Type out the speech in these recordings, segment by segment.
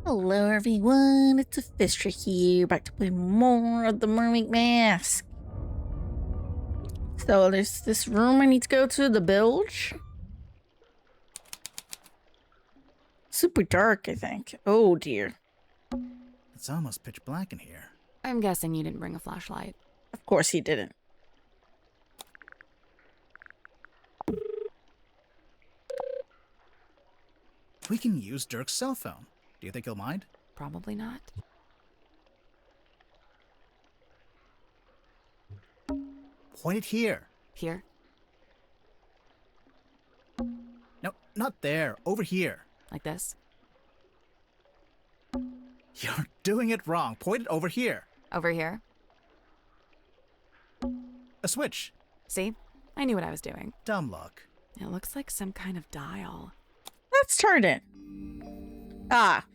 Hello everyone, it's Luphisra here, back to play more of the Mermaid Mask. So there's this room I need to go to, the bilge. Super dark, I think. Oh dear. It's almost pitch black in here. I'm guessing you didn't bring a flashlight. Of course he didn't. We can use Dirk's cell phone. Do you think he'll mind? Probably not. Point it here. Here? No, not there. Over here. Like this? You're doing it wrong. Point it over here. Over here? A switch. See? I knew what I was doing. Dumb luck. It looks like some kind of dial. Let's turn it. Ah.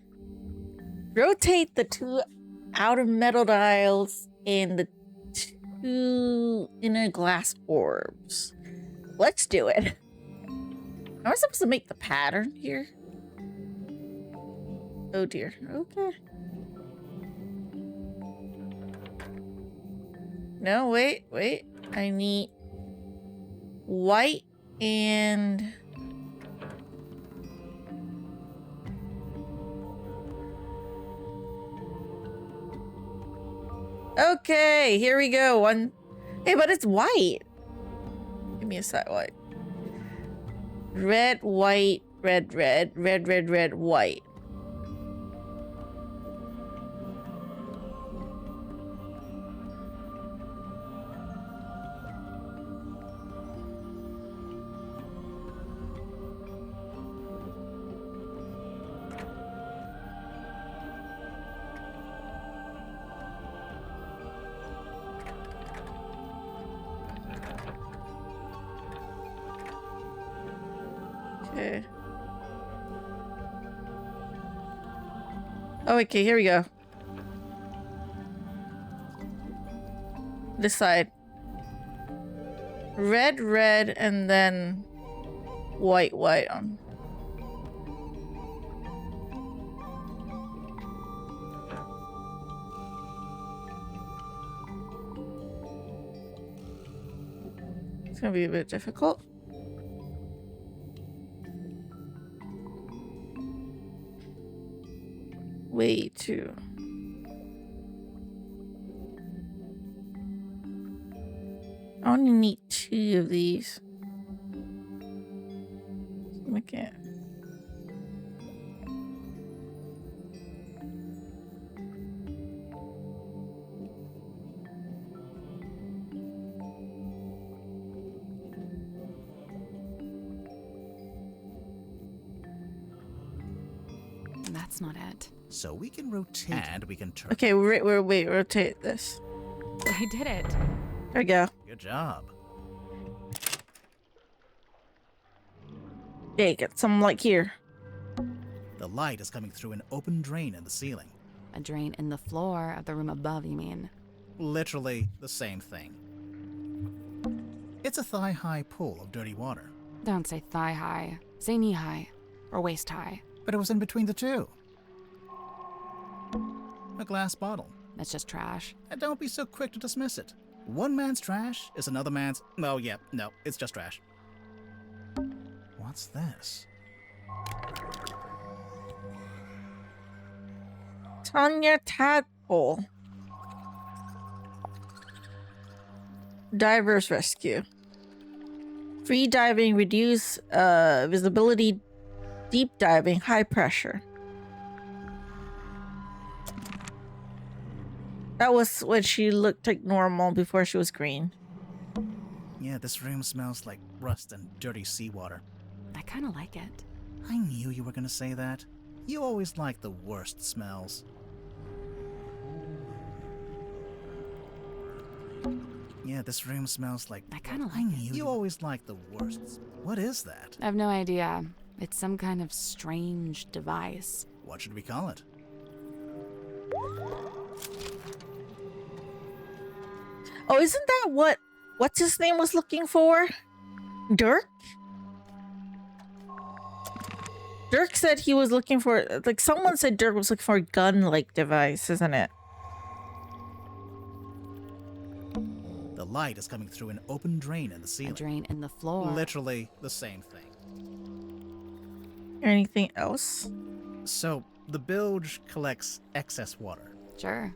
Rotate the two outer metal dials and the two inner glass orbs. Let's do it. Am I supposed to make the pattern here? Oh dear. Okay. No, wait. I need white and... Okay, here we go. One. Hey, but it's white. Give me a side white. Red, white, red, white. Okay. Oh, okay, here we go. This side. Red, and then white on. It's gonna be a bit difficult. Way too. I only need 2 of these. Okay. That's not it. So we can rotate and we can turn. Okay, wait, rotate this. I did it. There we go. Good job. Yeah, get some light here. The light is coming through an open drain in the ceiling. A drain in the floor of the room above, you mean? Literally the same thing. It's a thigh-high pool of dirty water. Don't say thigh high. Say knee high. Or waist high. But it was in between the two. A glass bottle. That's just trash. And don't be so quick to dismiss it. One man's trash is another man's... Oh, yeah, no, it's just trash. What's this? Tanya Tadpole. Divers rescue. Free diving, reduce visibility, deep diving, high pressure. That was when she looked like normal before she was green. Yeah, this room smells like rust and dirty seawater. I kind of like it. I knew you were gonna say that. You always like the worst smells. Yeah, this room smells like... I kind of like I knew it. you always like the worst. What is that? I have no idea. It's some kind of strange device. What should we call it? Oh, isn't that what's his name was looking for? Dirk? Dirk said he was looking for, like, someone said Dirk was looking for a gun-like device, isn't it? The light is coming through an open drain in the A ceiling. drain in the floor. Literally the same thing. Anything else? So, the bilge collects excess water, Sure.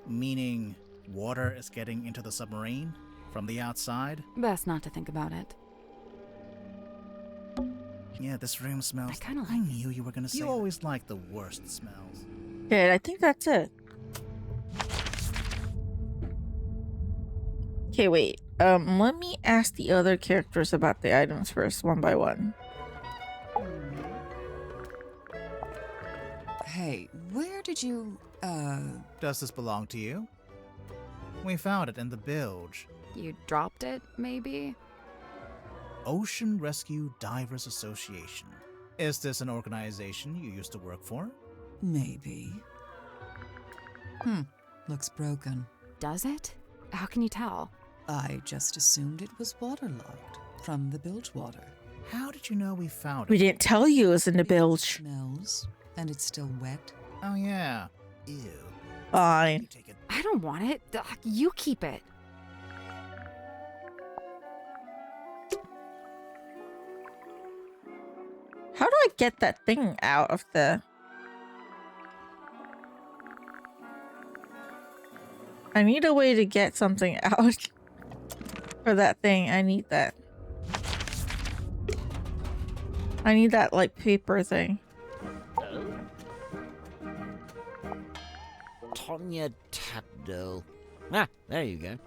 meaning water is getting into the submarine from the outside. Best not to think about it. Yeah, this room smells. I kinda like I it. knew you were gonna say. You always like the worst smells. Okay, I think that's it. Okay, wait. Let me ask the other characters about the items first, one by one. Hey, where did you, Does this belong to you? We found it in the bilge. You dropped it, maybe? Ocean Rescue Divers Association. Is this an organization you used to work for? maybe? Looks broken. Does it? How can you tell? I just assumed it was waterlogged from the bilge water. How did you know we found We it? didn't tell you it was in the It bilge. smells, and it's still wet. Oh yeah. Ew. Fine. You take it. I don't want it. You keep it. How do I get that thing out of the... I need a way to get something out for that thing. I need that. I need that, like, paper thing. Tonya Tabdell. Ah, there you go.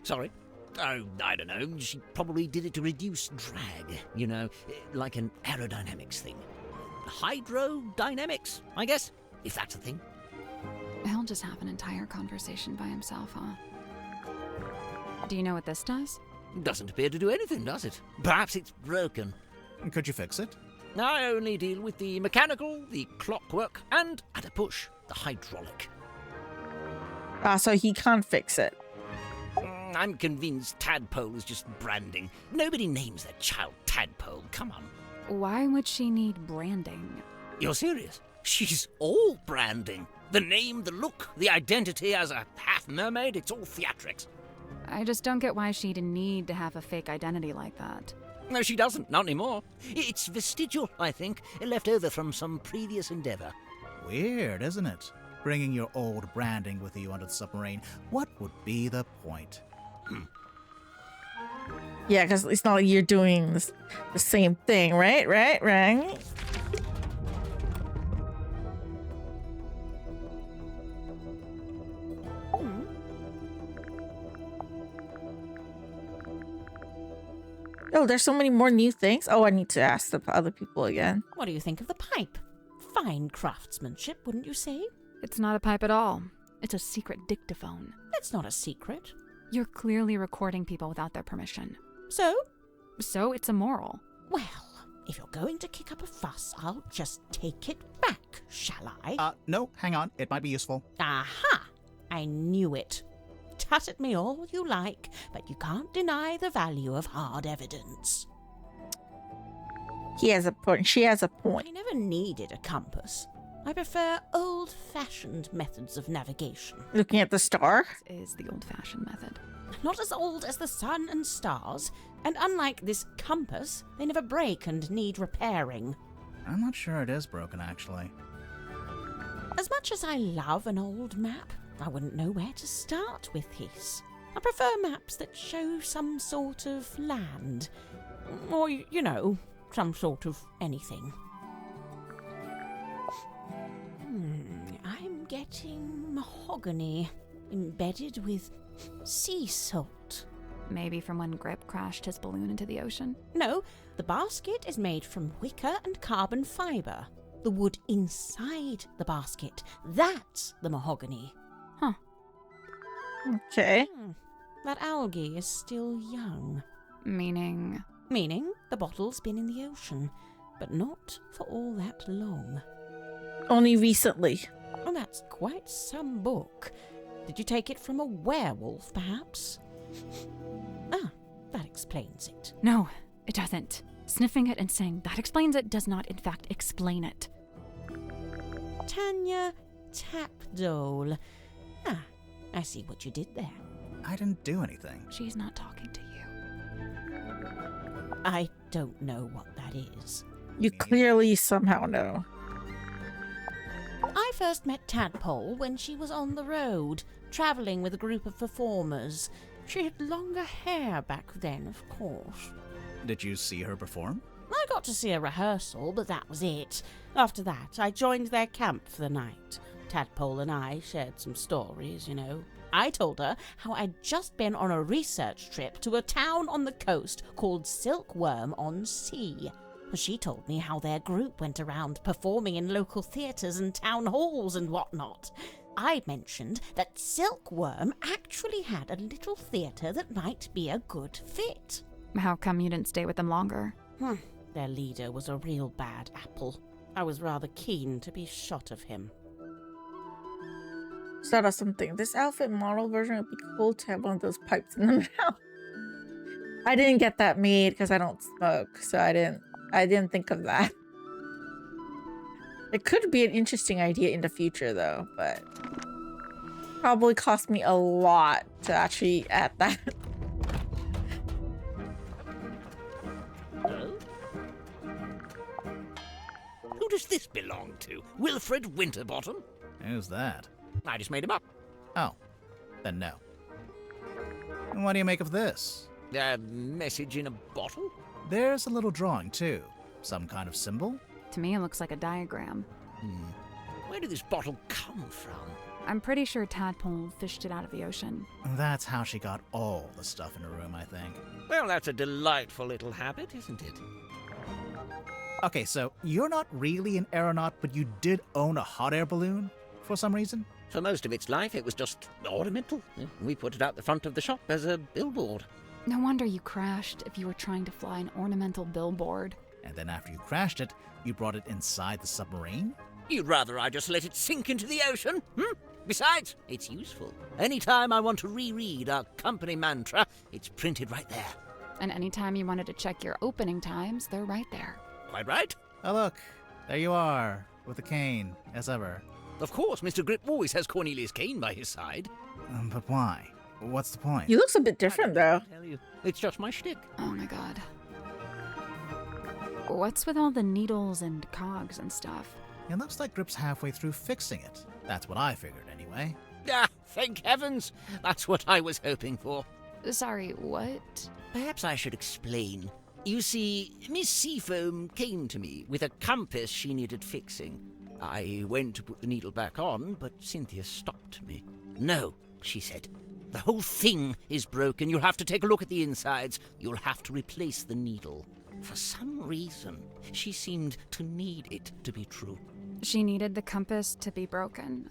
Sorry. Oh, I don't know. She probably did it to reduce drag, you know, like an aerodynamics thing. Hydrodynamics, I guess, if that's a thing. He'll just have an entire conversation by himself, huh? Do you know what this does? Doesn't appear to do anything, does it? Perhaps it's broken. Could you fix it? I only deal with the mechanical, the clockwork, and, at a push, the hydraulic. Ah, so he can't fix it. I'm convinced Tadpole is just branding. Nobody names their child Tadpole, come on. Why would she need branding? You're serious? She's all branding. The name, the look, the identity as a half-mermaid, it's all theatrics. I just don't get why she'd need to have a fake identity like that. No, she doesn't, not anymore. It's vestigial, I think, left over from some previous endeavor. Weird, isn't it? Bringing your old branding with you onto the submarine. What would be the point? Yeah, because it's not like you're doing the same thing, right? Right? Oh, there's so many more new things. Oh, I need to ask the other people again. What do you think of the pipe? Fine craftsmanship, wouldn't you say? It's not a pipe at all. It's a secret dictaphone. That's not a secret. You're clearly recording people without their permission. So? So it's immoral. Well, if you're going to kick up a fuss, I'll just take it back, shall I? No, hang on. It might be useful. Aha! I knew it. Tut at me all you like, but you can't deny the value of hard evidence. He has a point. She has a point. I never needed a compass. I prefer old-fashioned methods of navigation. Looking at the star. This is the old-fashioned method. Not as old as the sun and stars, and unlike this compass, they never break and need repairing. I'm not sure it is broken, actually. As much as I love an old map, I wouldn't know where to start with his. I prefer maps that show some sort of land. Or, you know, some sort of anything. I'm getting mahogany embedded with sea salt. Maybe from when Grip crashed his balloon into the ocean? No, the basket is made from wicker and carbon fibre. The wood inside the basket, that's the mahogany. Huh. Okay. That algae is still young. Meaning... Meaning the bottle's been in the ocean, but not for all that long. Only recently. Oh, that's quite some book. Did you take it from a werewolf, perhaps? Ah, that explains it. No, it doesn't. Sniffing it and saying that explains it does not, in fact, explain it. Tanya Tapdole. Ah, I see what you did there. I didn't do anything. She's not talking to you. I don't know what that is. You clearly somehow know. I first met Tadpole when she was on the road, travelling with a group of performers. She had longer hair back then, of course. Did you see her perform? I got to see a rehearsal, but that was it. After that, I joined their camp for the night. Tadpole and I shared some stories, you know. I told her how I'd just been on a research trip to a town on the coast called Silkwirm on Sea. She told me how their group went around performing in local theatres and town halls and whatnot. I mentioned that Silkwirm actually had a little theatre that might be a good fit. How come you didn't stay with them longer? Their leader was a real bad apple. I was rather keen to be shot of him. Thought of something. This outfit model version would be cool to have one of those pipes in the mouth. I didn't get that made because I don't smoke, so I didn't think of that. It could be an interesting idea in the future though, but probably cost me a lot to actually add that. Who does this belong to? Wilfred Winterbottom? Who's that? I just made him up. Oh, then no. And what do you make of this? A message in a bottle? There's a little drawing, too. Some kind of symbol? To me, it looks like a diagram. Where did this bottle come from? I'm pretty sure Tadpole fished it out of the ocean. That's how she got all the stuff in her room, I think. Well, that's a delightful little habit, isn't it? Okay, so you're not really an aeronaut, but you did own a hot air balloon for some reason? For most of its life, it was just ornamental. We put it out the front of the shop as a billboard. No wonder you crashed if you were trying to fly an ornamental billboard. And then after you crashed it, you brought it inside the submarine? You'd rather I just let it sink into the ocean? Besides, it's useful. Anytime I want to reread our company mantra, it's printed right there. And anytime you wanted to check your opening times, they're right there. Quite right? Oh look, there you are, with a cane, as ever. Of course, Mr. Grip always has Cornelius Kane by his side. But why? What's the point? He looks a bit different though. I tell you, it's just my shtick. Oh my god. What's with all the needles and cogs and stuff? It looks like Grip's halfway through fixing it. That's what I figured, anyway. Ah, thank heavens! That's what I was hoping for. Sorry, what? Perhaps I should explain. You see, Miss Seafoam came to me with a compass she needed fixing. I went to put the needle back on, but Cynthia stopped me. No, she said. The whole thing is broken. You'll have to take a look at the insides. You'll have to replace the needle. For some reason, she seemed to need it to be true. She needed the compass to be broken.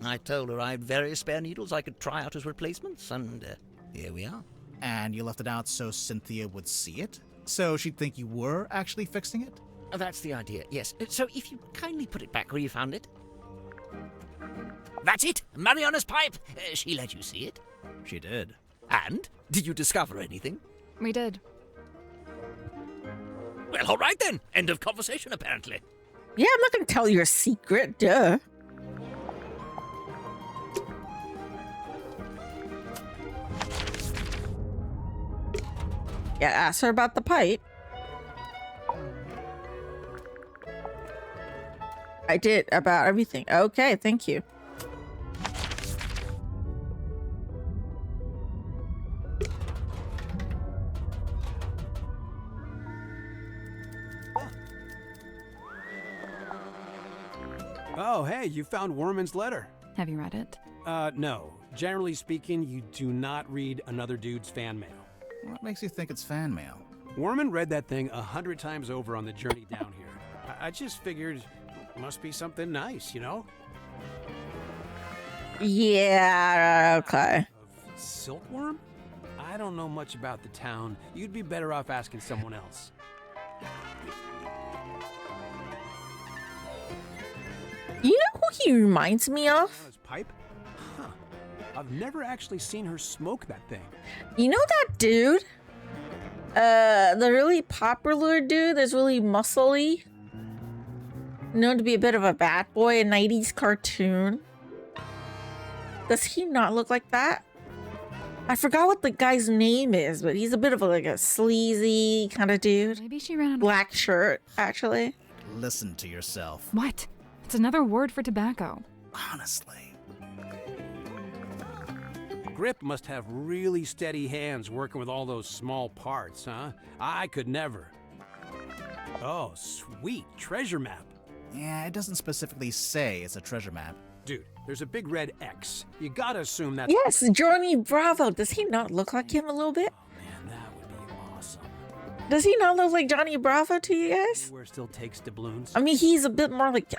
I told her I had various spare needles I could try out as replacements, and here we are. And you left it out so Cynthia would see it? So she'd think you were actually fixing it? That's the idea, yes. So if you kindly put it back where you found it. That's it! Mariana's pipe! She let you see it. She did. And? Did you discover anything? We did. Well, all right then. End of conversation, apparently. Yeah, I'm not gonna tell you a secret, duh. Yeah, ask her about the pipe. I did, about everything. Okay, thank you. Oh, hey, you found Worman's letter. Have you read it? No. Generally speaking, you do not read another dude's fan mail. What makes you think it's fan mail? Worman read that thing 100 times over on the journey down here. I just figured it must be something nice, you know? Yeah, okay. Of Silkwirm? I don't know much about the town. You'd be better off asking someone else. You know who he reminds me of? His pipe? Huh. I've never actually seen her smoke that thing. You know that dude The really popular dude is really muscly. Known to be a bit of a bad boy, a 90s cartoon. Does he not look like that? I forgot what the guy's name is, but he's a bit of like a sleazy kind of dude. Maybe she ran out of... Black shirt, actually. Listen to yourself. What? It's another word for tobacco. Honestly. Grip must have really steady hands working with all those small parts, huh? I could never. Oh, sweet. Treasure map. Yeah, it doesn't specifically say it's a treasure map. Dude, there's a big red X. You gotta assume that's... Yes, Johnny Bravo. Does he not look like him a little bit? Oh, man, that would be awesome. Does he not look like Johnny Bravo to you guys? Anywhere still takes doubloons. I mean, he's a bit more like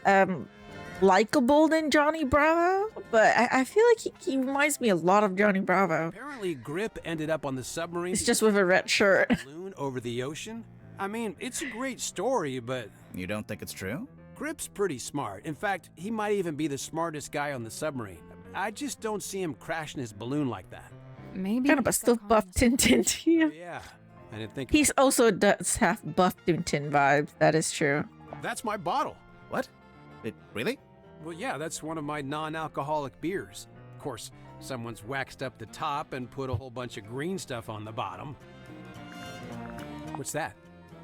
likable than Johnny Bravo, but I feel like he reminds me a lot of Johnny Bravo. Apparently, Grip ended up on the submarine. It's just with a red shirt. Balloon over the ocean. I mean, it's a great story, but You don't think it's true? Grip's pretty smart. In fact, he might even be the smartest guy on the submarine. I just don't see him crashing his balloon like that. Maybe... Kind of a still buff Tintin to you. Yeah, I didn't think... He's also does have buff Tintin vibes. That is true. That's my bottle. What? Really? Well, yeah, that's one of my non-alcoholic beers. Of course, someone's waxed up the top and put a whole bunch of green stuff on the bottom. What's that?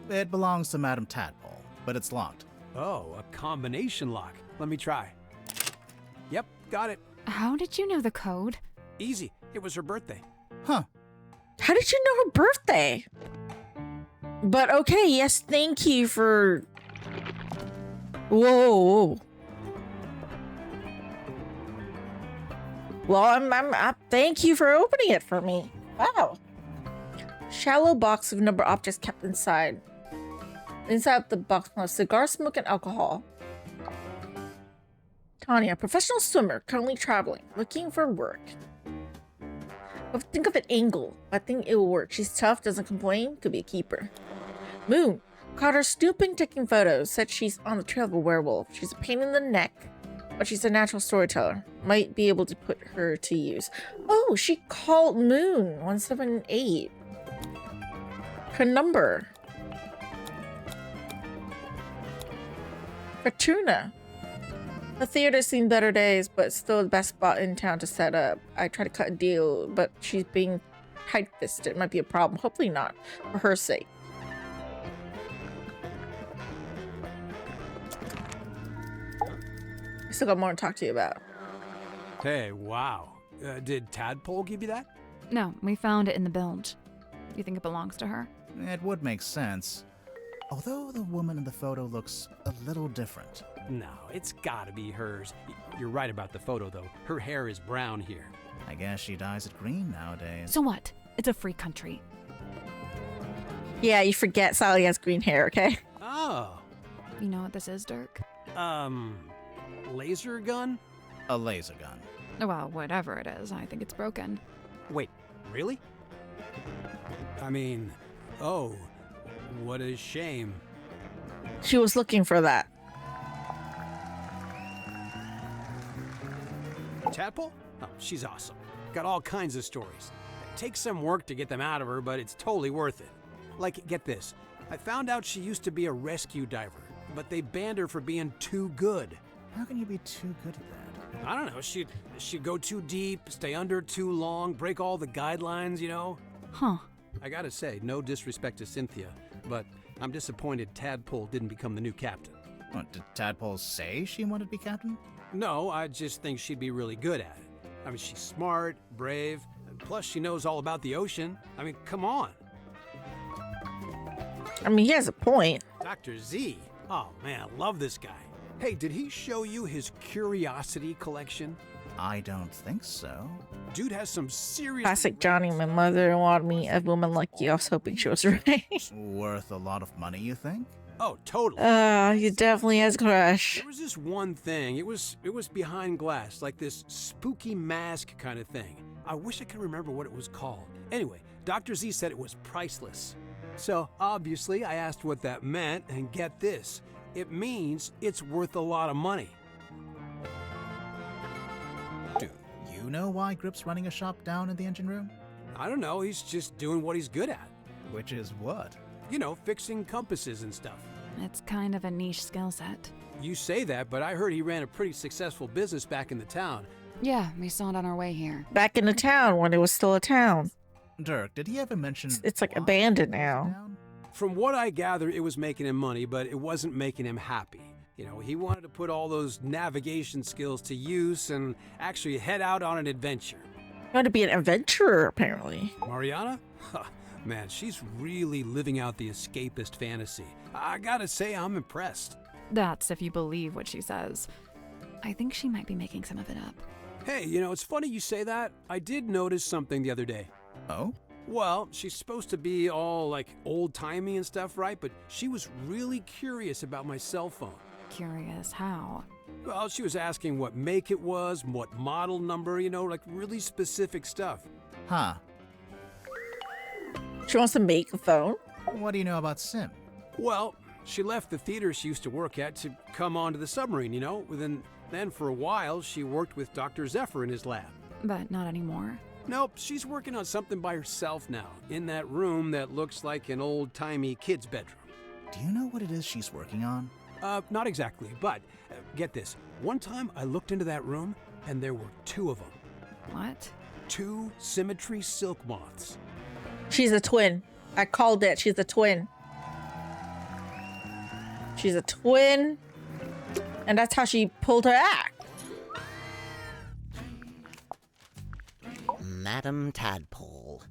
It belongs to Madame Tadpole, but it's locked. Oh, a combination lock. Let me try. Yep, got it. How did you know the code? Easy. It was her birthday. Huh. How did you know her birthday? But okay, yes, thank you for... Whoa. Well, I'm thank you for opening it for me. Wow. Shallow box of number objects kept inside. Inside the box was cigar smoke and alcohol. Tanya, professional swimmer, currently traveling, looking for work. Think of an angle. I think it will work. She's tough, doesn't complain, could be a keeper. Moon, caught her stooping, taking photos, said she's on the trail of a werewolf. She's a pain in the neck, but she's a natural storyteller. Might be able to put her to use. Oh, she called Moon 178. Her number. Fortuna. The theater's seen better days, but still the best spot in town to set up. I try to cut a deal, but she's being tight-fisted. It might be a problem. Hopefully not, for her sake. I still got more to talk to you about. Hey, wow. Did Tadpole give you that? No, we found it in the bilge. You think it belongs to her? It would make sense. Although the woman in the photo looks a little different. No, it's gotta be hers. You're right about the photo, though. Her hair is brown here. I guess she dyes it green nowadays. So what? It's a free country. Yeah, you forget Sally has green hair, okay? Oh. You know what this is, Dirk? Laser gun? A laser gun. Well, whatever it is, I think it's broken. Wait, really? I mean, oh, what a shame. She was looking for that. Tadpole? Oh, she's awesome. Got all kinds of stories. It takes some work to get them out of her, but it's totally worth it. Like, get this. I found out she used to be a rescue diver, but they banned her for being too good. How can you be too good at that? I don't know, she'd go too deep, stay under too long, break all the guidelines, you know? Huh. I gotta say, no disrespect to Cynthia, but I'm disappointed Tadpole didn't become the new captain. What, did Tadpole say she wanted to be captain? No, I just think she'd be really good at it. I mean, she's smart, brave, and plus she knows all about the ocean. I mean, come on. I mean, he has a point. Dr. Z? Oh man, I love this guy. Hey, did he show you his curiosity collection? I don't think so. Dude has some serious... Classic Johnny, my mother wanted me a woman like you. I was hoping she was right. Worth a lot of money, you think? Oh, totally. He definitely has a crush. There was this one thing. It was behind glass, like this spooky mask kind of thing. I wish I could remember what it was called. Anyway, Dr. Z said it was priceless. So, obviously, I asked what that meant, and get this. It means it's worth a lot of money. Do you know why Grip's running a shop down in the engine room? I don't know, he's just doing what he's good at. Which is what? You know, fixing compasses and stuff. It's kind of a niche skill set. You say that, but I heard he ran a pretty successful business back in the town. Yeah, we saw it on our way here. Back in the town when it was still a town. Dirk, did he ever mention... It's like why abandoned he was now. down? From what I gather, it was making him money, but it wasn't making him happy. You know, he wanted to put all those navigation skills to use and actually head out on an adventure. You want to be an adventurer, apparently. Mariana? Huh, man, she's really living out the escapist fantasy. I gotta say, I'm impressed. That's if you believe what she says. I think she might be making some of it up. Hey, you know, it's funny you say that. I did notice something the other day. Oh? Well, she's supposed to be all like old-timey and stuff, right? But she was really curious about my cell phone. Curious how? Well, she was asking what make it was, what model number, you know, like really specific stuff. Huh. She wants to make a phone. What do you know about Sim? Well, she left the theater she used to work at to come onto the submarine, you know? Then for a while, she worked with Dr. Zephyr in his lab. But not anymore. Nope, she's working on something by herself now, in that room that looks like an old-timey kid's bedroom. Do you know what it is she's working on? Not exactly, but get this. One time I looked into that room, and there were 2 of them. What? 2 symmetry silk moths. She's a twin. I called it. She's a twin. She's a twin. And that's how she pulled her act. Madam Tadpole.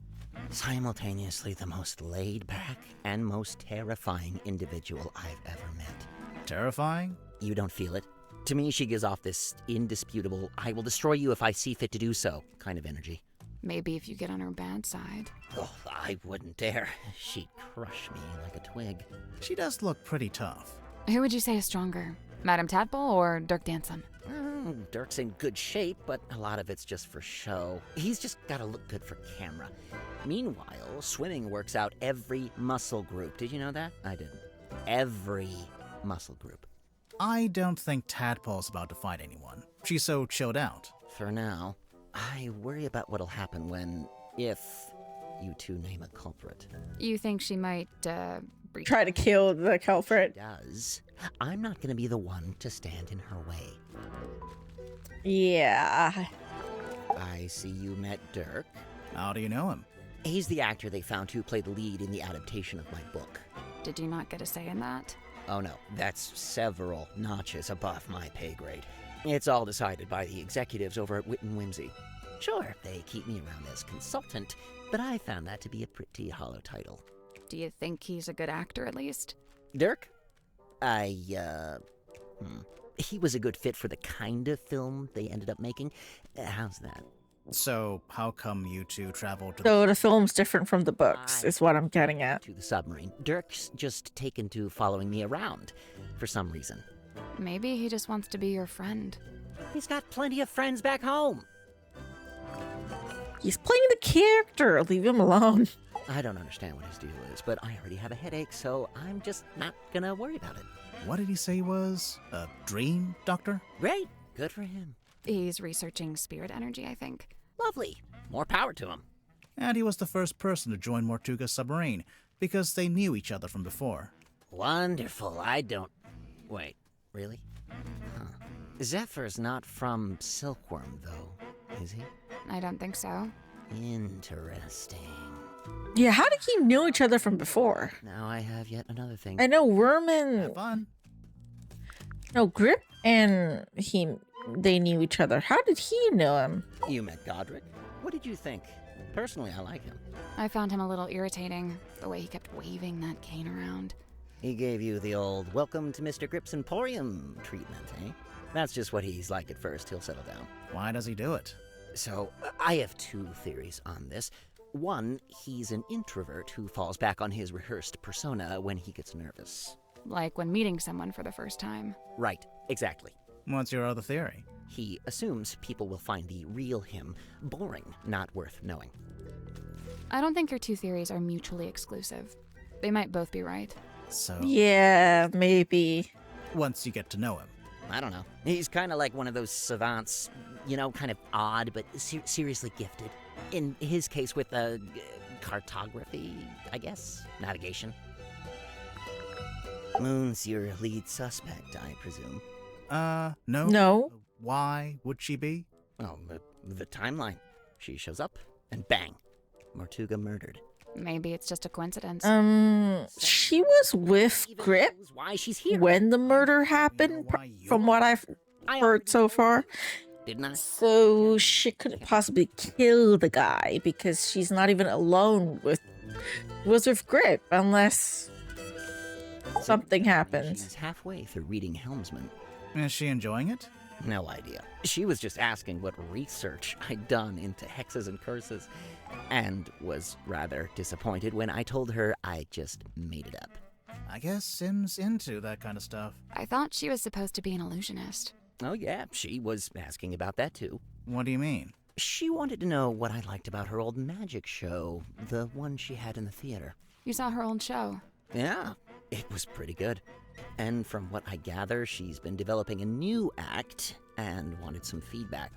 Simultaneously the most laid-back and most terrifying individual I've ever met. Terrifying? You don't feel it? To me, she gives off this indisputable, I will destroy you if I see fit to do so kind of energy. Maybe if you get on her bad side. Oh, I wouldn't dare. She'd crush me like a twig. She does look pretty tough. Who would you say is stronger? Madame Tadpole or Dirk Danson? Dirk's in good shape, but a lot of it's just for show. He's just gotta look good for camera. Meanwhile, swimming works out every muscle group. Did you know that? I didn't. Every muscle group. I don't think Tadpole's about to fight anyone. She's so chilled out. For now. I worry about what'll happen if you two name a culprit. You think she might, breach? Try to kill the culprit. Does. I'm not gonna be the one to stand in her way. Yeah. I see you met Dirk. How do you know him? He's the actor they found who played the lead in the adaptation of my book. Did you not get a say in that? Oh no, that's several notches above my pay grade. It's all decided by the executives over at Wit and Whimsy. Sure, they keep me around as consultant, but I found that to be a pretty hollow title. Do you think he's a good actor, at least? Dirk? He was a good fit for the kind of film they ended up making. How's that? So, how come you two traveled to So the film's different from the books, is what I'm getting at. To the submarine. Dirk's just taken to following me around for some reason. Maybe he just wants to be your friend. He's got plenty of friends back home. He's playing the character. Leave him alone. I don't understand what his deal is, but I already have a headache, so I'm just not gonna worry about it. What did he say he was? A dream doctor? Great. Good for him. He's researching spirit energy, I think. Lovely. More power to him. And he was the first person to join Mortuga's submarine, because they knew each other from before. Wonderful. Wait, really? Huh. Zephyr's not from Silkwirm, though, is he? I don't think so. Interesting. Yeah, how did he know each other from before? Now I have yet another thing. I know Worm and... Have fun. No, Grip and they knew each other. How did he know him? You met Godric. What did you think? Personally, I like him. I found him a little irritating, the way he kept waving that cane around. He gave you the old welcome to Mr. Grip's Emporium treatment, eh? That's just what he's like at first. He'll settle down. Why does he do it? So, I have 2 theories on this. One, he's an introvert who falls back on his rehearsed persona when he gets nervous. Like when meeting someone for the first time. Right, exactly. What's your other theory? He assumes people will find the real him boring, not worth knowing. I don't think your 2 theories are mutually exclusive. They might both be right. So, Yeah, maybe. once you get to know him. I don't know. He's kind of like one of those savants, you know, kind of odd, but seriously gifted. In his case with cartography, I guess? Navigation? Moon's your lead suspect, I presume. No. No. Why would she be? Oh, the timeline. She shows up, and bang! Mortuga murdered. Maybe it's just a coincidence. She was with Even Grip knows why she's here. when the murder happened, from what I've heard so far. Didn't I? So she couldn't possibly kill the guy because she's not even alone with Grip unless something happens. She's halfway through reading Helmsman. Is she enjoying it? No idea. She was just asking what research I'd done into hexes and curses, and was rather disappointed when I told her I just made it up. I guess Sim's into that kind of stuff. I thought she was supposed to be an illusionist. Oh yeah, she was asking about that too. What do you mean? She wanted to know what I liked about her old magic show, the one she had in the theater. You saw her old show. Yeah, it was pretty good. And from what I gather, she's been developing a new act and wanted some feedback,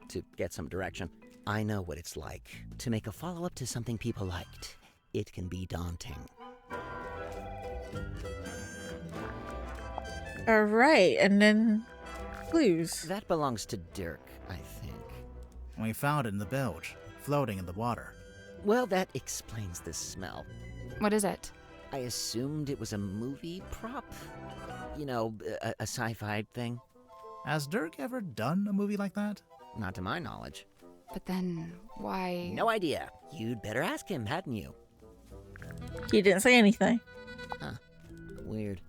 to get some direction. I know what it's like to make a follow-up to something people liked. It can be daunting. All right, and then clues. That belongs to Dirk, I think. We found it in the bilge, floating in the water. Well, that explains the smell. What is it? I assumed it was a movie prop. A sci-fi thing. Has Dirk ever done a movie like that? Not to my knowledge. But then, why? No idea. You'd better ask him, hadn't you? He didn't say anything. Huh. Weird.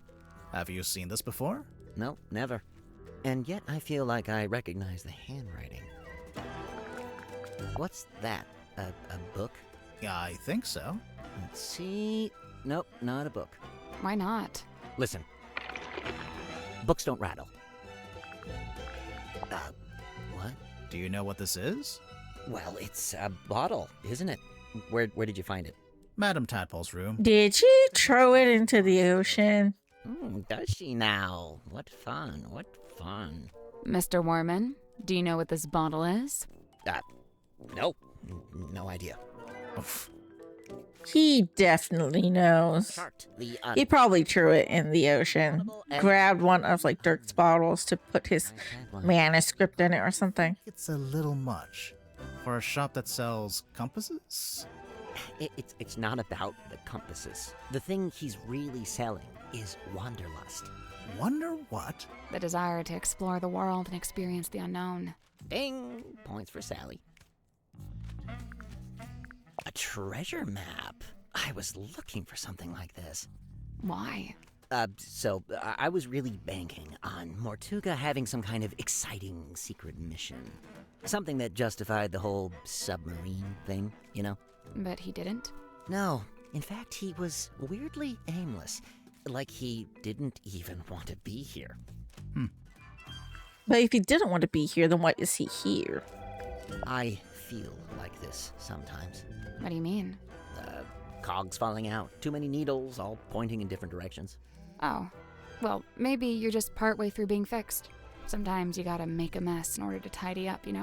Have you seen this before? No, never. And yet I feel like I recognize the handwriting. What's that? A book? Yeah, I think so. Let's see. Nope, not a book. Why not? Listen. Books don't rattle. What? Do you know what this is? Well, it's a bottle, isn't it? Where did you find it? Madame Tadpole's room. Did she throw it into the ocean? Does she now? What fun, what fun. Mr. Warman, do you know what this bottle is? Nope. No idea. Oof. He definitely knows. Chart. He probably threw it in the ocean. Grabbed one of Dirk's bottles to put his manuscript in it or something. It's a little much. For a shop that sells compasses? It's not about the compasses. The thing he's really selling is wanderlust. Wonder what? The desire to explore the world and experience the unknown. Ding! Points for Sally. A treasure map. I was looking for something like this. Why? So I was really banking on Mortuga having some kind of exciting secret mission. Something that justified the whole submarine thing, But he didn't? No. In fact, he was weirdly aimless. Like he didn't even want to be here. But if he didn't want to be here, then why is he here? I feel like this sometimes. What do you mean? Cogs falling out, too many needles, all pointing in different directions. Oh. Well, maybe you're just partway through being fixed. Sometimes you gotta make a mess in order to tidy up, You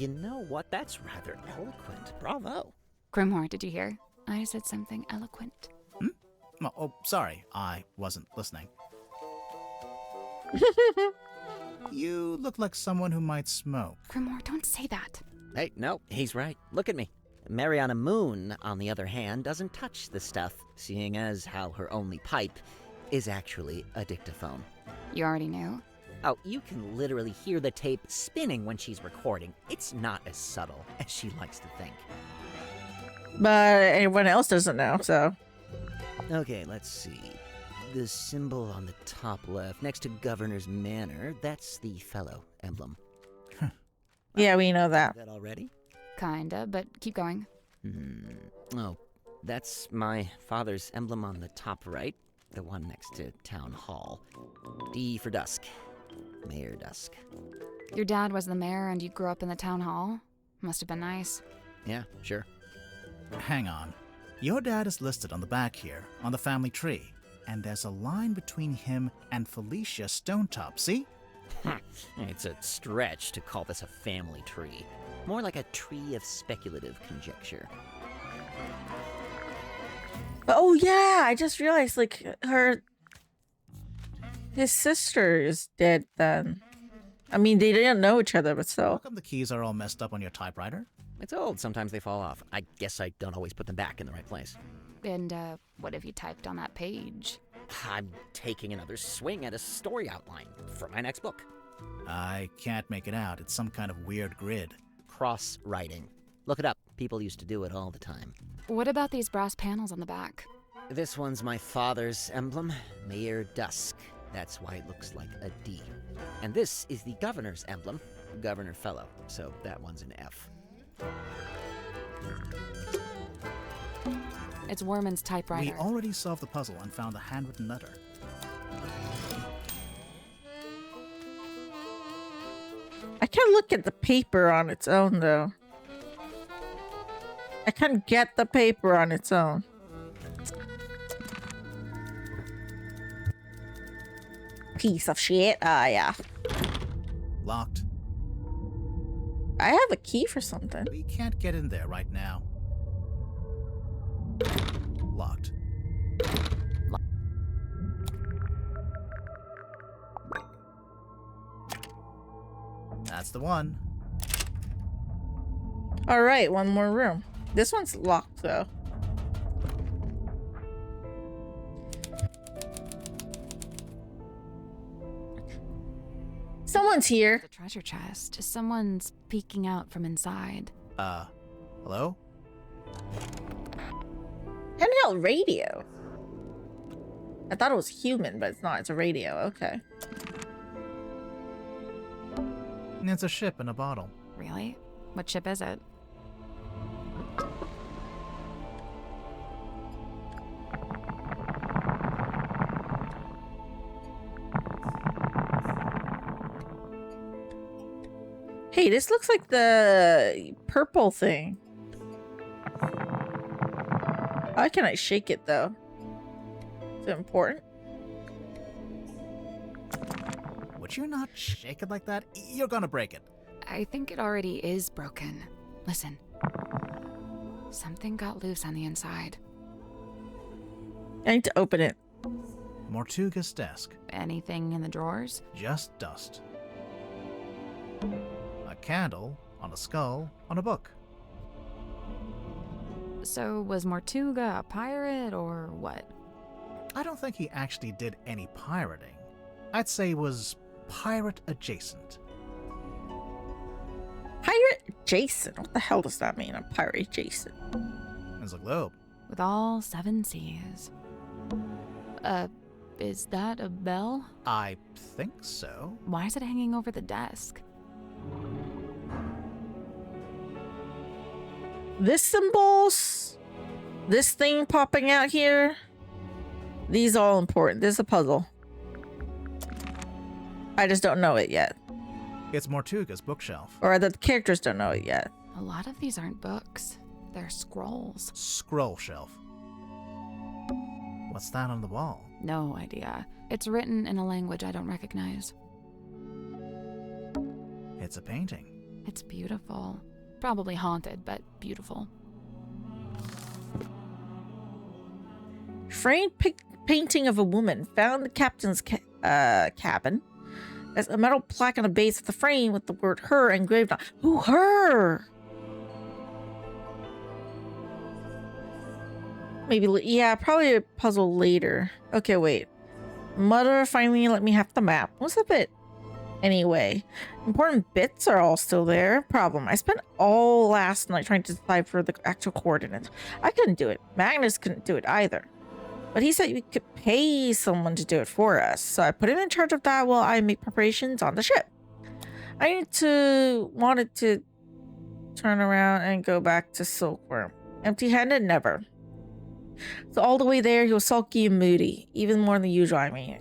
know what? That's rather eloquent. Bravo. Grimoire, did you hear? I said something eloquent. Oh, sorry. I wasn't listening. You look like someone who might smoke. Grimoire, don't say that. Hey, no, he's right. Look at me. Mariana Moon, on the other hand, doesn't touch the stuff, seeing as how her only pipe is actually a dictaphone. You already knew? Oh, you can literally hear the tape spinning when she's recording. It's not as subtle as she likes to think. But everyone else doesn't know, so. Okay, let's see. The symbol on the top left, next to Governor's Manor, that's the fellow emblem. Yeah, we know that. That already? Kinda, but keep going. Oh, that's my father's emblem on the top right, the one next to Town Hall. D for Dusk. Mayor Dusk. Your dad was the mayor and you grew up in the town hall? Must have been nice. Yeah, sure. Hang on. Your dad is listed on the back here, on the family tree. And there's a line between him and Felicia Stonetop, see? It's a stretch to call this a family tree. More like a tree of speculative conjecture. Oh yeah, I just realized like his sister is dead then. I mean, they didn't know each other, but How still. come the keys are all messed up on your typewriter? It's old. Sometimes they fall off. I guess I don't always put them back in the right place. And, what have you typed on that page? I'm taking another swing at a story outline for my next book. I can't make it out. It's some kind of weird grid. Cross-writing. Look it up. People used to do it all the time. What about these brass panels on the back? This one's my father's emblem, Mayor Dusk. That's why it looks like a D. And this is the governor's emblem, Governor Fellow. So that one's an F. It's Worman's typewriter. We already solved the puzzle and found the handwritten letter. I can't look at the paper on its own though. I can't get the paper on its own. Piece of shit. Ah, yeah. Locked. I have a key for something. We can't get in there right now. Locked. That's the one. All right, one more room. This one's locked though. Someone's here. The treasure chest. Someone's peeking out from inside. Hello? Handheld radio. I thought it was human, but it's not. It's a radio. Okay. It's a ship in a bottle. Really? What ship is it? Hey, this looks like the purple thing. How can I shake it though? Is it important? Would you not shake it like that? You're gonna break it. I think it already is broken. Listen. Something got loose on the inside. I need to open it. Mortuga's desk. Anything in the drawers? Just dust. A candle on a skull on a book. So was Mortuga a pirate or what? I don't think he actually did any pirating. I'd say he was pirate adjacent. Pirate adjacent? What the hell does that mean? I'm pirate adjacent. There's a globe. With all 7 seas. Is that a bell? I think so. Why is it hanging over the desk? This symbols, this thing popping out here, these are all important. This is a puzzle. I just don't know it yet. It's Mortuga's bookshelf. Or the characters don't know it yet. A lot of these aren't books. They're scrolls. Scroll shelf. What's that on the wall? No idea. It's written in a language I don't recognize. It's a painting. It's beautiful. Probably haunted, but beautiful. Framed painting of a woman found in the captain's cabin. There's a metal plaque on the base of the frame with the word her engraved on. Who, her? Maybe, yeah, probably a puzzle later. Okay, wait. Mother finally let me have the map. What's the bit? Anyway, important bits are all still there. Problem, I spent all last night trying to decipher the actual coordinates. I couldn't do it. Magnus couldn't do it either. But he said we could pay someone to do it for us. So I put him in charge of that while I make preparations on the ship. I wanted to turn around and go back to Silkwirm. Empty-handed? Never. So all the way there, he was sulky and moody. Even more than usual, I mean.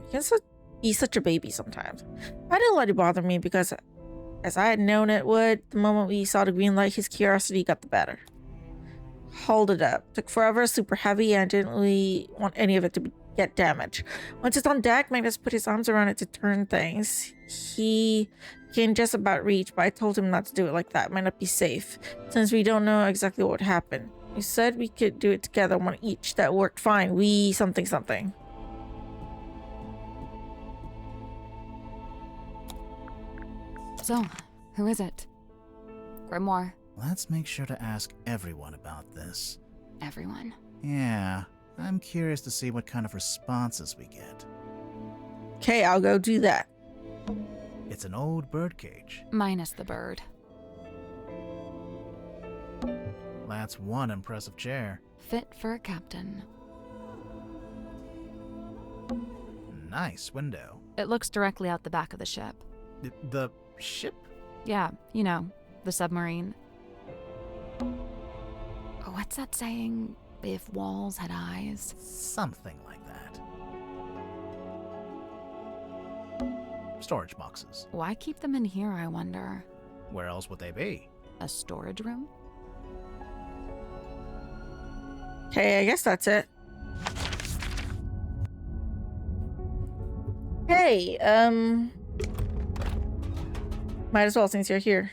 He's such a baby sometimes. I didn't let it bother me because, as I had known it would, the moment we saw the green light, his curiosity got the better. Hold it up. Took forever, super heavy, and I didn't really want any of it to get damaged. Once it's on deck, Magnus put his arms around it to turn things. He can just about reach, but I told him not to do it like that. It might not be safe, since we don't know exactly what would happen. You said we could do it together, one each. That worked fine. We something something. So, who is it? Grimoire. Let's make sure to ask everyone about this. Everyone. Yeah, I'm curious to see what kind of responses we get. Okay, I'll go do that. It's an old birdcage. Minus the bird. That's one impressive chair. Fit for a captain. Nice window. It looks directly out the back of the ship. The ship? Yeah, you know, the submarine. What's that saying? If walls had eyes? Something like that. Storage boxes. Why keep them in here, I wonder? Where else would they be? A storage room? Okay, I guess that's it. Hey, might as well since you're here.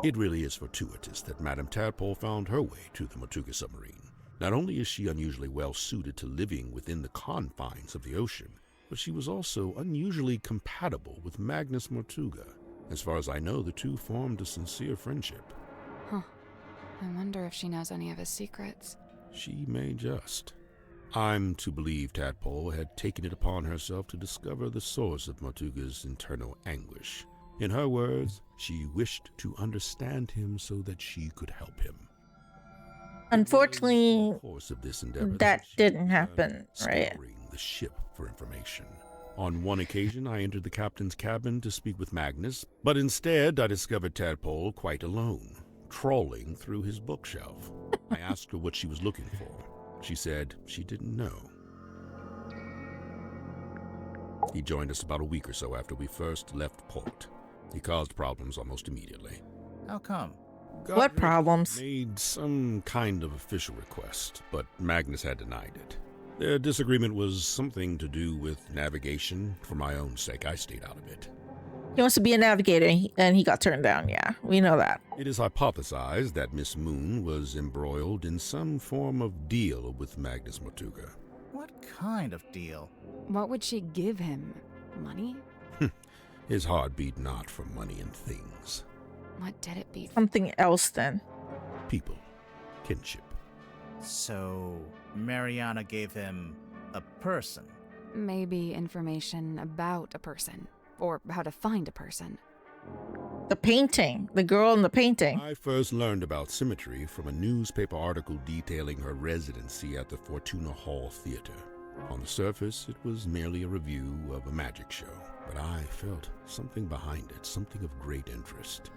It really is fortuitous that Madame Tadpole found her way to the Mortuga submarine. Not only is she unusually well suited to living within the confines of the ocean, but she was also unusually compatible with Magnus Mortuga. As far as I know, the two formed a sincere friendship. Huh. I wonder if she knows any of his secrets. She may just. I'm to believe Tadpole had taken it upon herself to discover the source of Mortuga's internal anguish. In her words, she wished to understand him so that she could help him. Unfortunately, The course of this endeavor that she didn't began happen, right? scouring the ship for information. On one occasion, I entered the captain's cabin to speak with Magnus, but instead I discovered Tadpole quite alone, trawling through his bookshelf. I asked her what she was looking for. She said she didn't know. He joined us about a week or so after we first left port. He caused problems almost immediately. How come? What Godric problems? made some kind of official request, but Magnus had denied it. Their disagreement was something to do with navigation. For my own sake, I stayed out of it. He wants to be a navigator, and he got turned down. Yeah, we know that. It is hypothesized that Miss Moon was embroiled in some form of deal with Magnus Mortuga. What kind of deal? What would she give him? Money? His heart beat not for money and things. What did it beat? Something else then. People. Kinship. So, Mariana gave him a person. Maybe information about a person. Or how to find a person. The painting. The girl in the painting. I first learned about symmetry from a newspaper article detailing her residency at the Fortuna Hall Theater. On the surface, it was merely a review of a magic show, but I felt something behind it, something of great interest.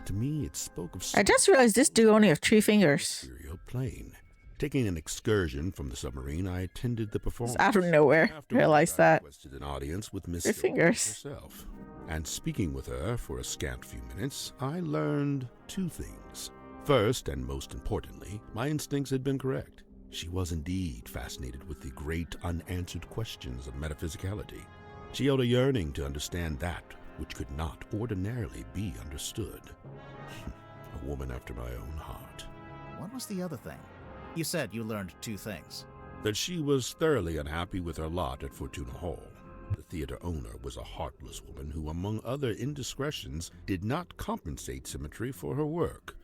To me, it spoke of I just realized this dude only has 3 fingers. ethereal plane. Taking an excursion from the submarine, I attended the performance. Out of nowhere. Afterwards, Realized I that. requested an audience with Miss 3 Silkwirm fingers. herself. And speaking with her for a scant few minutes, I learned 2 things. First, and most importantly, my instincts had been correct. She was indeed fascinated with the great unanswered questions of metaphysicality. She held a yearning to understand that which could not ordinarily be understood. A woman after my own heart. What was the other thing? You said you learned 2 things. That she was thoroughly unhappy with her lot at Fortuna Hall. The theater owner was a heartless woman who, among other indiscretions, did not compensate Symmetry for her work.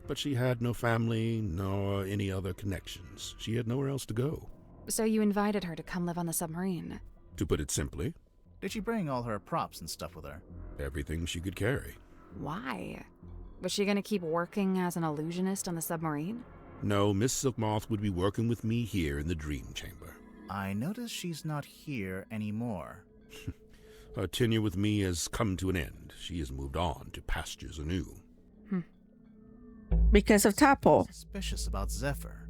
But she had no family, nor any other connections. She had nowhere else to go. So you invited her to come live on the submarine? To put it simply, Did she bring all her props and stuff with her? everything she could carry. Why? Was she gonna keep working as an illusionist on the submarine? No, Miss Silkmoth would be working with me here in the Dream Chamber. I notice she's not here anymore. Her tenure with me has come to an end. She has moved on to pastures anew. Because of Tadpole. Suspicious about Zephyr.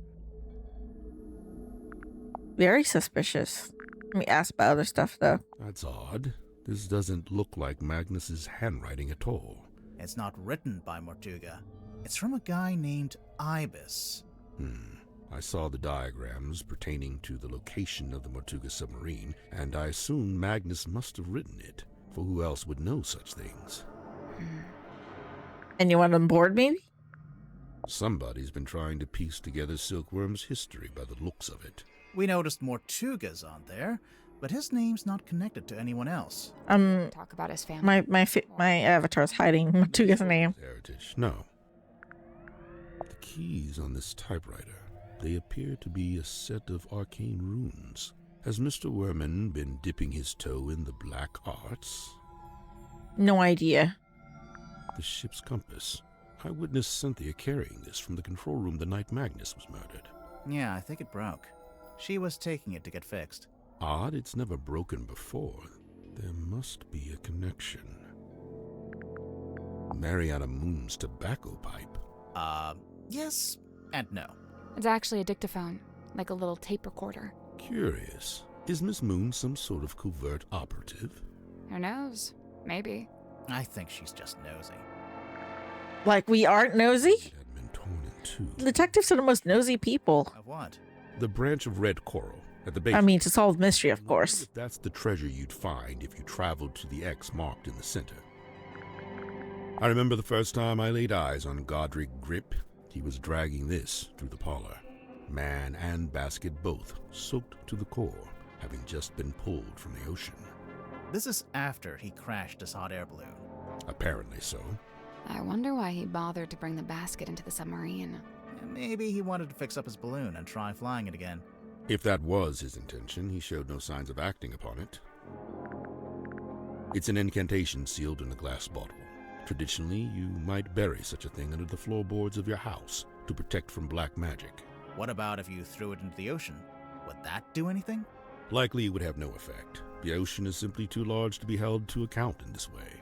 Very suspicious. Let me ask about other stuff, though. That's odd. This doesn't look like Magnus's handwriting at all. It's not written by Mortuga. It's from a guy named Ibis. I saw the diagrams pertaining to the location of the Mortuga submarine, and I assume Magnus must have written it, for who else would know such things? Anyone on board, maybe? Somebody's been trying to piece together Silkwirm's history by the looks of it. We noticed Mortuga's on there, but his name's not connected to anyone else. Talk about his family. My avatar's hiding Mortuga's name. Heritage, no. The keys on this typewriter, they appear to be a set of arcane runes. Has Mr. Werman been dipping his toe in the black arts? No idea. The ship's compass. I witnessed Cynthia carrying this from the control room the night Magnus was murdered. Yeah, I think it broke. She was taking it to get fixed. Odd, it's never broken before. There must be a connection. Mariana Moon's tobacco pipe. Yes and no. It's actually a dictaphone, like a little tape recorder. Curious. Is Miss Moon some sort of covert operative? Who knows? Maybe. I think she's just nosy. Like we aren't nosy? It had been torn in two. Detectives are the most nosy people. Of what? The branch of red coral at the base. I mean, to solve mystery, of course. If that's the treasure you'd find if you traveled to the X marked in the center. I remember the first time I laid eyes on Godric Grip. He was dragging this through the parlor. Man and basket both soaked to the core, having just been pulled from the ocean. This is after he crashed his hot air balloon. Apparently so. I wonder why he bothered to bring the basket into the submarine. Maybe he wanted to fix up his balloon and try flying it again. If that was his intention, he showed no signs of acting upon it. It's an incantation sealed in a glass bottle. Traditionally, you might bury such a thing under the floorboards of your house to protect from black magic. What about if you threw it into the ocean? Would that do anything? Likely it would have no effect. The ocean is simply too large to be held to account in this way.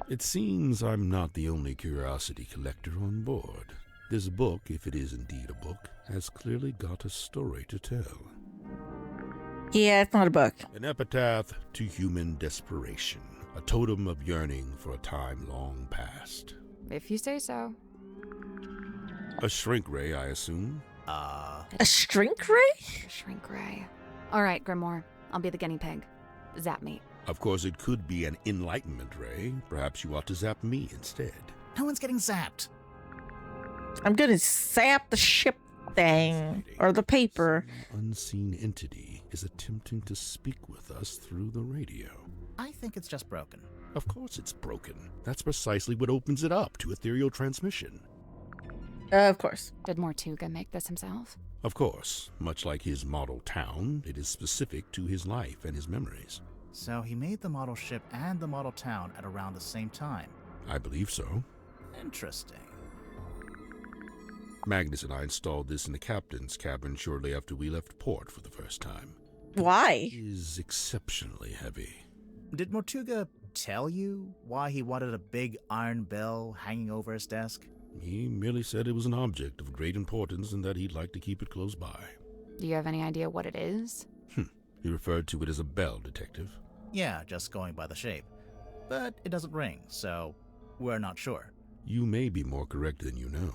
It seems I'm not the only curiosity collector on board. This book, if it is indeed a book, has clearly got a story to tell. Yeah, it's not a book. An epitaph to human desperation. A totem of yearning for a time long past. If you say so. A shrink ray, I assume? A shrink ray? Shrink ray. All right, Grimoire. I'll be the guinea pig. Zap me. Of course, it could be an enlightenment ray. Perhaps you ought to zap me instead. No one's getting zapped. I'm gonna zap the ship thing. Or the paper. Some unseen entity is attempting to speak with us through the radio. I think it's just broken. Of course it's broken. That's precisely what opens it up to ethereal transmission. Of course. Did Mortuga make this himself? Of course. Much like his model town, it is specific to his life and his memories. So he made the model ship and the model town at around the same time. I believe so. Interesting. Magnus and I installed this in the captain's cabin shortly after we left port for the first time. Why? It is exceptionally heavy. Did Mortuga tell you why he wanted a big iron bell hanging over his desk? He merely said it was an object of great importance and that he'd like to keep it close by. Do you have any idea what it is? He referred to it as a bell, Detective. Yeah, just going by the shape. But it doesn't ring, so we're not sure. You may be more correct than you know.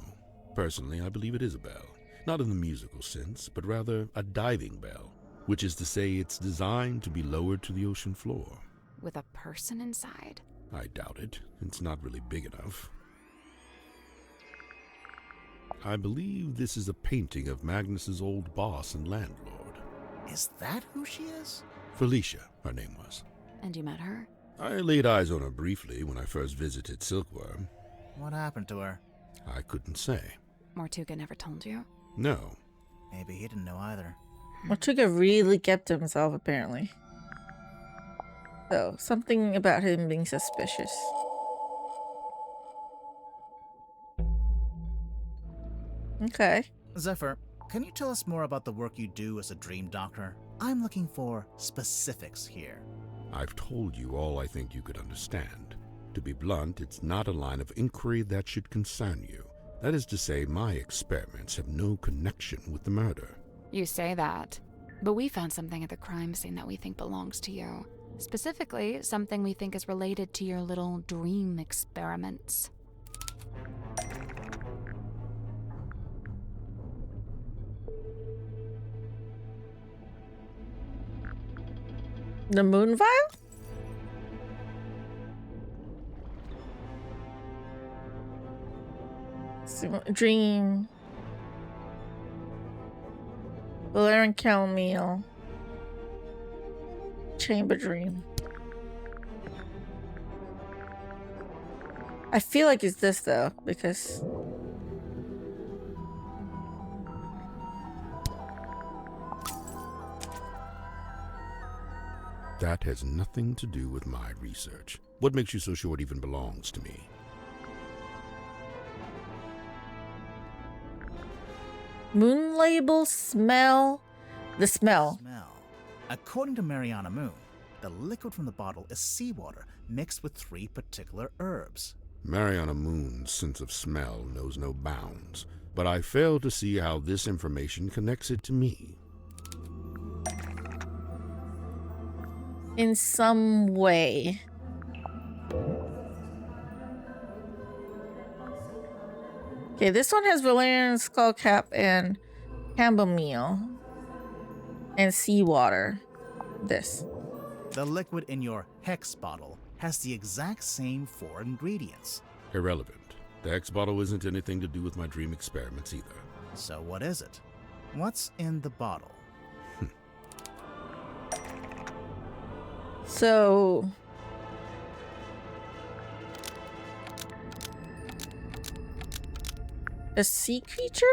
Personally, I believe it is a bell. Not in the musical sense, but rather a diving bell, which is to say it's designed to be lowered to the ocean floor. With a person inside? I doubt it. It's not really big enough. I believe this is a painting of Magnus's old boss and landlord. Is that who she is? Felicia, her name was. And you met her? I laid eyes on her briefly when I first visited Silkwirm. What happened to her? I couldn't say. Mortuga never told you? No. Maybe he didn't know either. Mortuga really kept to himself, apparently. So, something about him being suspicious. Okay. Zephyr, can you tell us more about the work you do as a dream doctor? I'm looking for specifics here. I've told you all I think you could understand. To be blunt, it's not a line of inquiry that should concern you. That is to say, my experiments have no connection with the murder. You say that, but we found something at the crime scene that we think belongs to you. Specifically, something we think is related to your little dream experiments. The moon vial? Dream. Valerian chamomile. Chamber dream. I feel like it's this though, because That has nothing to do with my research. What makes you so sure it even belongs to me? moon label smell. The smell. According to Mariana Moon, the liquid from the bottle is seawater mixed with 3 particular herbs. Mariana Moon's sense of smell knows no bounds, but I fail to see how this information connects it to me. In some way. Okay, this one has Valerian skullcap and chamomile and seawater. This. The liquid in your hex bottle has the exact same 4 ingredients. Irrelevant. The X bottle isn't anything to do with my dream experiments either. So what is it? What's in the bottle? So a sea creature?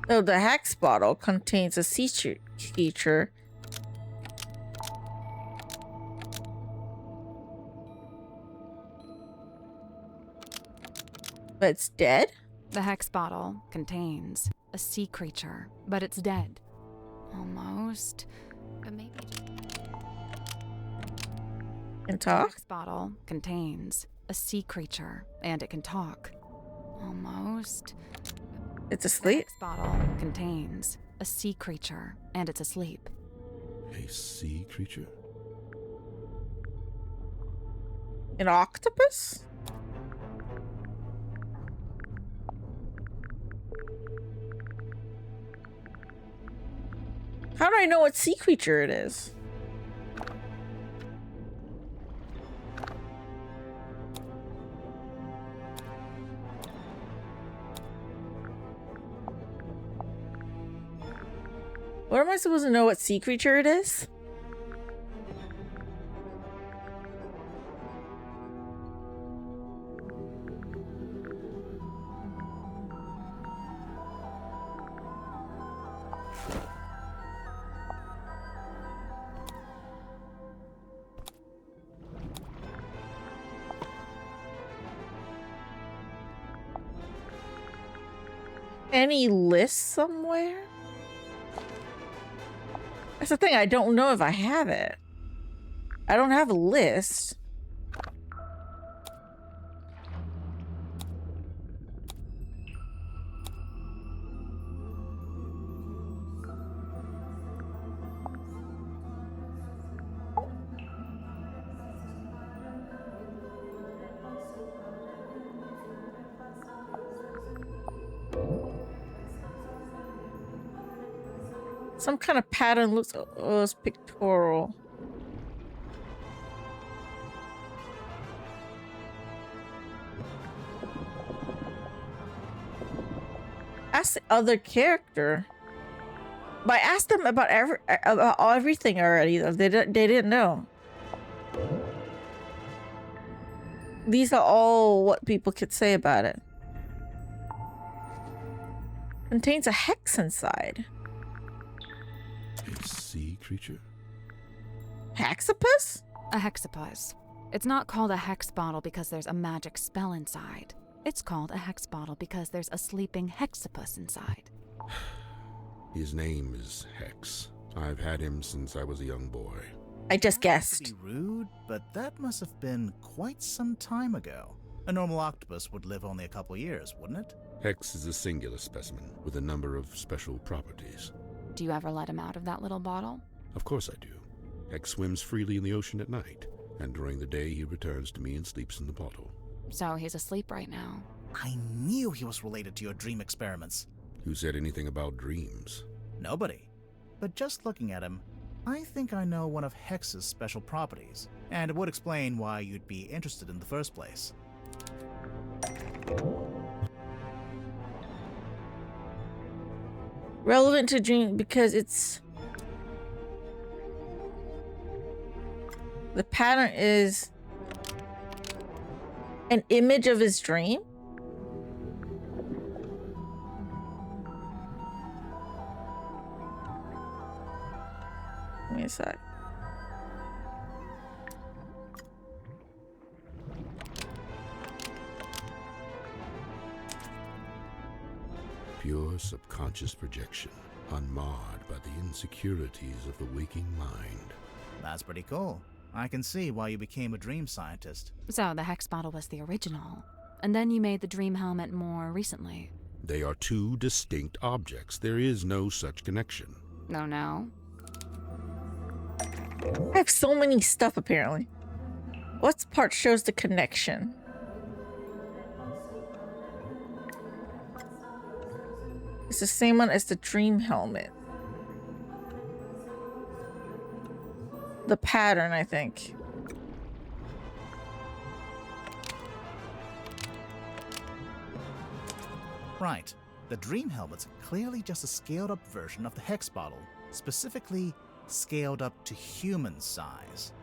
Oh, the hex bottle contains a sea creature. But it's dead? The hex bottle contains a sea creature, but it's dead. Almost. But maybe. Can The talk? hex bottle contains a sea creature, and it can talk. Almost. It's The asleep? hex bottle contains a sea creature, and it's asleep. A sea creature? An octopus? How do I know what sea creature it is? What am I supposed to know what sea creature it is? Any list somewhere? That's the thing, I don't know if I have it. I don't have a list. Some kind of pattern looks it's pictorial. Ask the other character. But I asked them about everything already. Though they didn't know. These are all what people could say about it. Contains a hex inside. A sea creature? Hexapus? A hexapus. It's not called a hex bottle because there's a magic spell inside. It's called a hex bottle because there's a sleeping hexapus inside. His name is Hex. I've had him since I was a young boy. I just To guessed. be rude, but that must have been quite some time ago. A normal octopus would live only a couple years, wouldn't it? Hex is a singular specimen with a number of special properties. Do you ever let him out of that little bottle? Of course I do. Hex swims freely in the ocean at night, and during the day he returns to me and sleeps in the bottle. So he's asleep right now. I knew he was related to your dream experiments. Who said anything about dreams? Nobody. But just looking at him, I think I know one of Hex's special properties, and it would explain why you'd be interested in the first place. Relevant to dream because it's... The pattern is an image of his dream? Give me a sec. Pure subconscious projection, unmarred by the insecurities of the waking mind. That's pretty cool. I can see why you became a dream scientist. So the hex bottle was the original, and then you made the dream helmet more recently. They are two distinct objects. There is no such connection. No. I have so many stuff apparently. What part shows the connection? It's the same one as the dream helmet. The pattern, I think. Right. The dream helmet's clearly just a scaled-up version of the hex bottle, specifically scaled up to human size.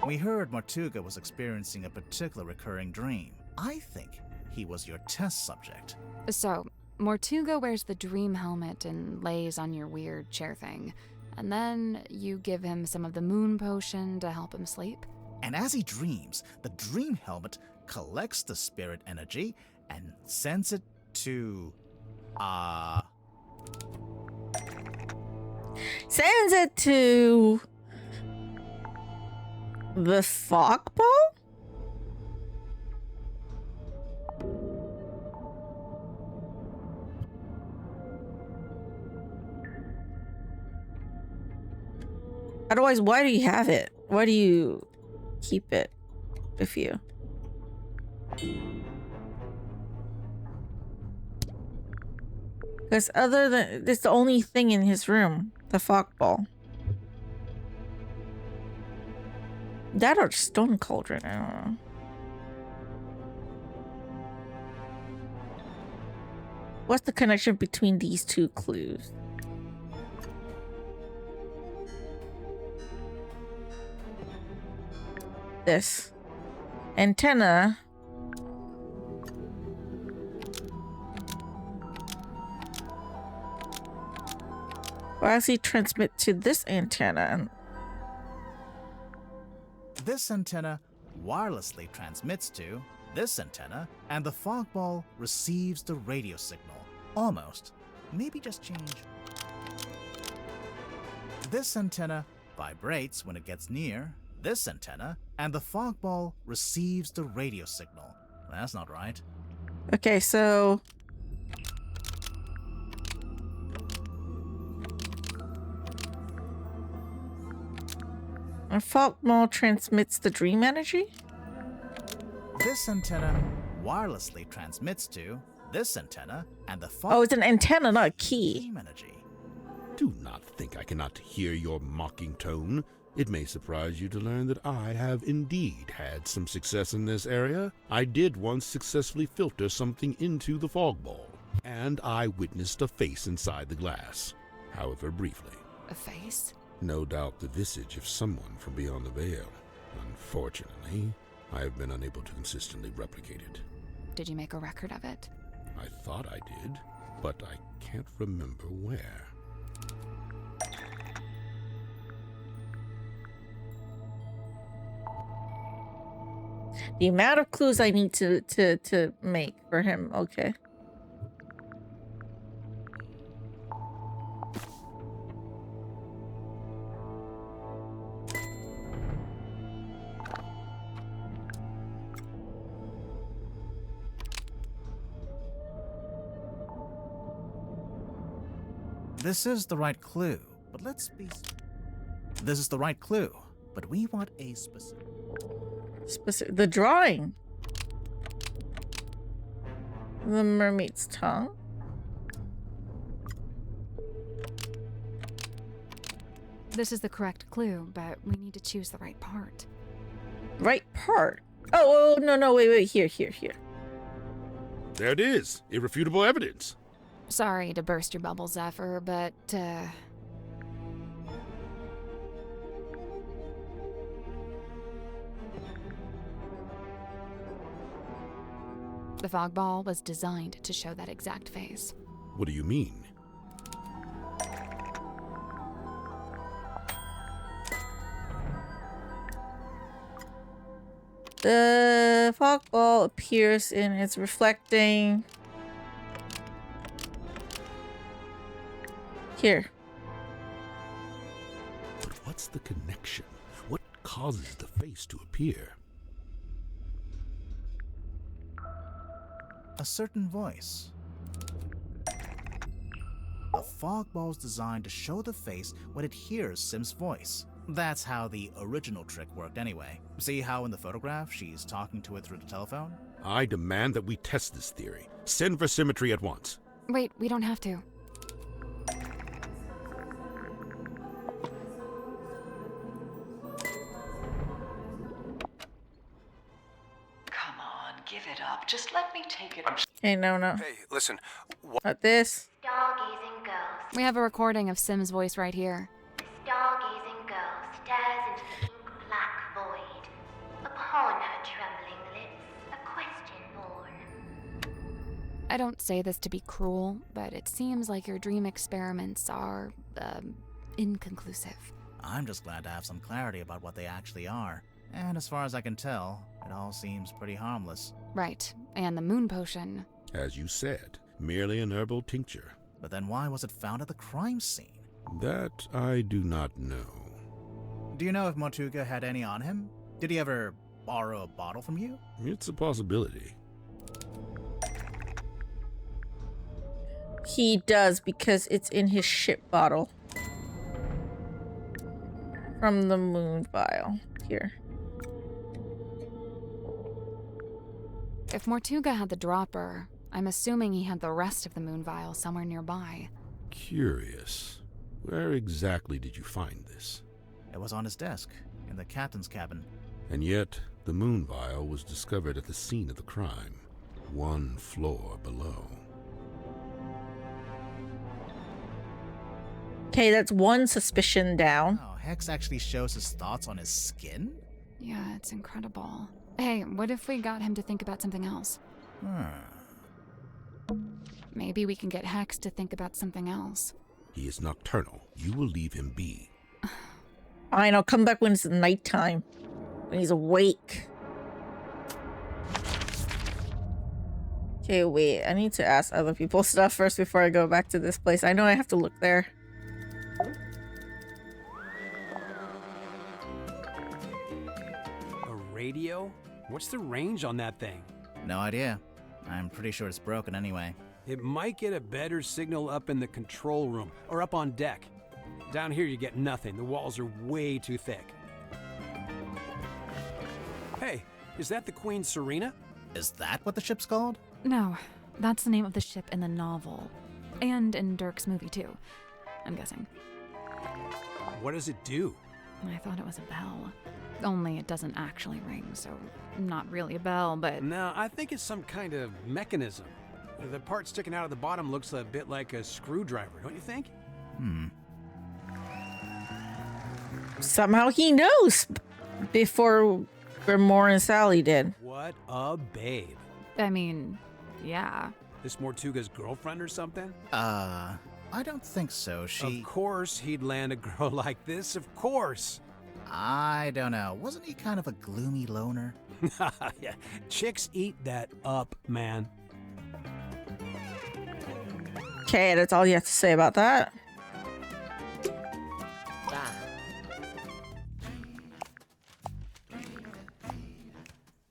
We heard Mortuga was experiencing a particular recurring dream. I think he was your test subject. So, Mortuga wears the dream helmet and lays on your weird chair thing. And then you give him some of the moon potion to help him sleep. And as he dreams, the dream helmet collects the spirit energy and sends it to... Sends it to... the fog ball? Otherwise, why do you have it? Why do you keep it with you? Because other than... it's the only thing in his room. The fog ball. That or stone cauldron, I don't know. What's the connection between these two clues? This antenna will actually transmit to this antenna. This antenna wirelessly transmits to this antenna, and the fog ball receives the radio signal. Almost. Maybe just change. This antenna vibrates when it gets near this antenna, and the fog ball receives the radio signal. That's not right. Okay, so... a fog ball transmits the dream energy? This antenna wirelessly transmits to this antenna, and the fog... Oh, it's an antenna, not a key. dream energy. Do not think I cannot hear your mocking tone. It may surprise you to learn that I have indeed had some success in this area. I did once successfully filter something into the fog ball, and I witnessed a face inside the glass, however briefly. A face? No doubt the visage of someone from beyond the veil. Unfortunately, I have been unable to consistently replicate it. Did you make a record of it? I thought I did, but I can't remember where. The amount of clues I need to make for him, okay. This is the right clue, but let's be... This is the right clue, but we want a specific... The drawing. The mermaid's tongue. This is the correct clue, but we need to choose the right part. Right part. Oh, no, wait, here. There it is. Irrefutable evidence. Sorry to burst your bubble, Zephyr, but, the fog ball was designed to show that exact face. What do you mean? The fog ball appears and it's reflecting. Here. But what's the connection? What causes the face to appear? A certain voice. The fog ball's designed to show the face when it hears Sim's voice. That's how the original trick worked anyway. See how in the photograph she's talking to it through the telephone? I demand that we test this theory. Send for symmetry at once. Wait, we don't have to. Come on, give it up. Just let me take it. Hey, no. Hey, listen. Not this. Stargazing girl. We have a recording of Sim's voice right here. Stargazing girl stares into the ink black void. Upon her trembling lips, a question born. I don't say this to be cruel, but it seems like your dream experiments are, inconclusive. I'm just glad to have some clarity about what they actually are. And as far as I can tell, it all seems pretty harmless. Right, and the moon potion. As you said, merely an herbal tincture. But then why was it found at the crime scene? That I do not know. Do you know if Mortuga had any on him? Did he ever borrow a bottle from you? It's a possibility. He does because it's in his ship bottle. From the moon vial. Here. If Mortuga had the dropper, I'm assuming he had the rest of the moon vial somewhere nearby. Curious. Where exactly did you find this? It was on his desk, in the captain's cabin. And yet, the moon vial was discovered at the scene of the crime, 1 floor below. Okay, that's one suspicion down. Oh, Hex actually shows his thoughts on his skin? Yeah, it's incredible. Hey, what if we got him to think about something else? Maybe we can get Hex to think about something else. He is nocturnal. You will leave him be. Fine, I'll come back when it's nighttime. When he's awake. Okay, wait. I need to ask other people stuff first before I go back to this place. I know I have to look there. A radio? What's the range on that thing? No idea. I'm pretty sure it's broken anyway. It might get a better signal up in the control room or up on deck. Down here you get nothing. The walls are way too thick. Hey, is that the Queen Serena? Is that what the ship's called? No, that's the name of the ship in the novel. And in Dirk's movie, too. I'm guessing. What does it do? I thought it was a bell. Only it doesn't actually ring, so not really a bell, but... No, I think it's some kind of mechanism. The part sticking out of the bottom looks a bit like a screwdriver, don't you think? Somehow he knows before Grimoire and Sally did. What a babe. I mean, yeah. This Mortuga's girlfriend or something? I don't think so. Of course he'd land a girl like this, of course. I don't know. Wasn't he kind of a gloomy loner? Yeah, chicks eat that up, man. Okay, that's all you have to say about that.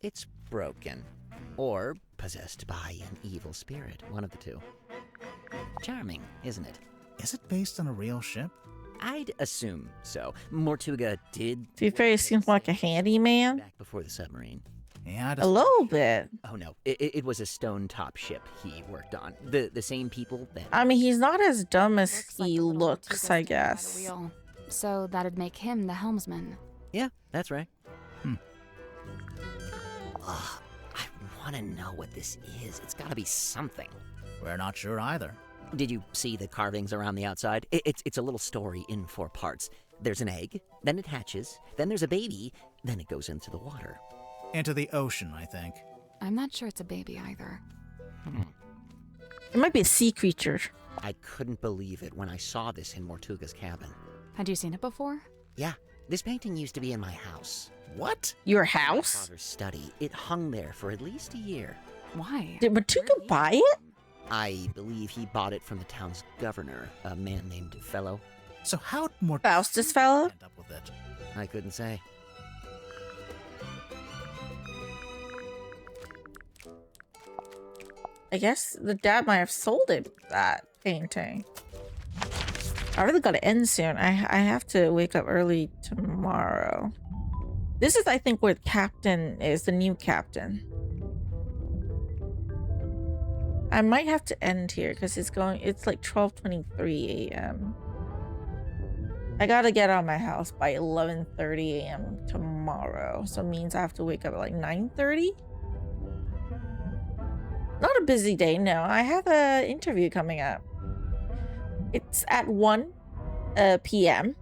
It's broken. Or possessed by an evil spirit. One of the two. Charming, isn't it? Is it based on a real ship? I'd assume so. Mortuga did... To be fair, he seems like a handyman. Back before the submarine. Yeah, A little bit. Oh no, it was a stone-top ship he worked on. The same people that... I mean, he's not as dumb as Looks like he the little looks, Mortuga's I standing by the guess. wheel. So that'd make him the helmsman. Yeah, that's right. Hmm. Ugh, I want to know what this is. It's got to be something. We're not sure either. Did you see the carvings around the outside? It's a little story in 4 parts. There's an egg, then it hatches, then there's a baby, then it goes into the water. Into the ocean, I think. I'm not sure it's a baby either. It might be a sea creature. I couldn't believe it when I saw this in Mortuga's cabin. Had you seen it before? Yeah, this painting used to be in my house. What? Your My house? father's study. It hung there for at least a year. Why? Did Mortuga buy it? I believe he bought it from the town's governor, a man named Fellow. So how more Faustus fellow? end up with it? I couldn't say. I guess the dad might have sold it, that painting. I really gotta end soon. I have to wake up early tomorrow. This is, I think, where the captain is, the new captain. I might have to end here because it's like 12:23 a.m. I gotta get out of my house by 11:30 a.m. tomorrow. So it means I have to wake up at like 9:30. Not a busy day, no. I have an interview coming up. It's at 1 p.m.